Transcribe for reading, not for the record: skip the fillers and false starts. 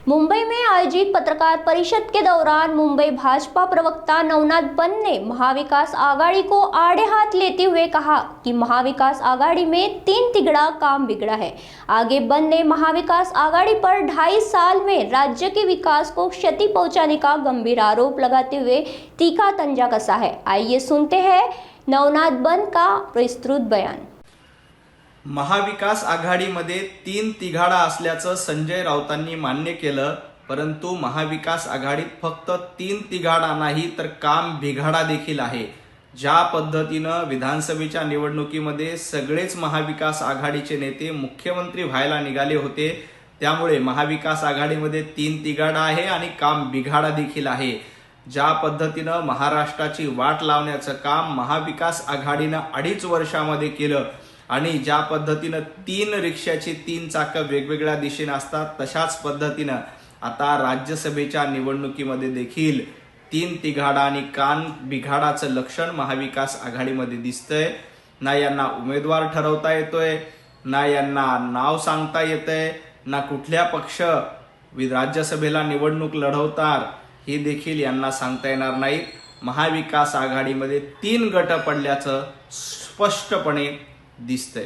मुंबई में आयोजित पत्रकार परिषद के दौरान मुंबई भाजपा प्रवक्ता नवनाथ बन ने महाविकास आघाड़ी को आड़े हाथ लेते हुए कहा कि महाविकास आघाड़ी में तीन तिगड़ा काम बिगड़ा है। आगे बन ने महाविकास आघाड़ी पर 2.5 साल में राज्य के विकास को क्षति पहुंचाने का गंभीर आरोप लगाते हुए तीखा तंजा कसा है। आइए सुनते हैं नवनाथ बन का विस्तृत बयान। महाविकास आघाडीमध्ये तीन तिघाडा असल्याचं संजय राऊतांनी मान्य केलं, परंतु महाविकास आघाडीत फक्त तीन तिघाडा नाही तर काम बिघाडा देखील आहे। ज्या पद्धतीनं विधानसभेच्या निवडणुकीमध्ये सगळेच महाविकास आघाडीचे नेते मुख्यमंत्री व्हायला निघाले होते, त्यामुळे महाविकास आघाडीमध्ये तीन तिघाडा आहे आणि काम बिघाडा देखील आहे। ज्या पद्धतीनं महाराष्ट्राची वाट लावण्याचं काम महाविकास आघाडीनं 2.5 वर्षामध्ये केलं आणि ज्या पद्धतीनं तीन रिक्षाची तीन चाकं वेगवेगळ्या दिशेने असतात, तशाच पद्धतीनं आता राज्यसभेच्या निवडणुकीमध्ये देखील तीन तिघाडा आणि कान बिघाडाचं लक्षण महाविकास आघाडीमध्ये दिसतंय। ना यांना उमेदवार ठरवता येतोय, ना यांना नाव सांगता येतंय, ना कुठल्या पक्ष राज्यसभेला निवडणूक लढवणार हे देखील यांना सांगता येणार नाही। महाविकास आघाडीमध्ये तीन गट पडल्याचं स्पष्टपणे दिसतंय।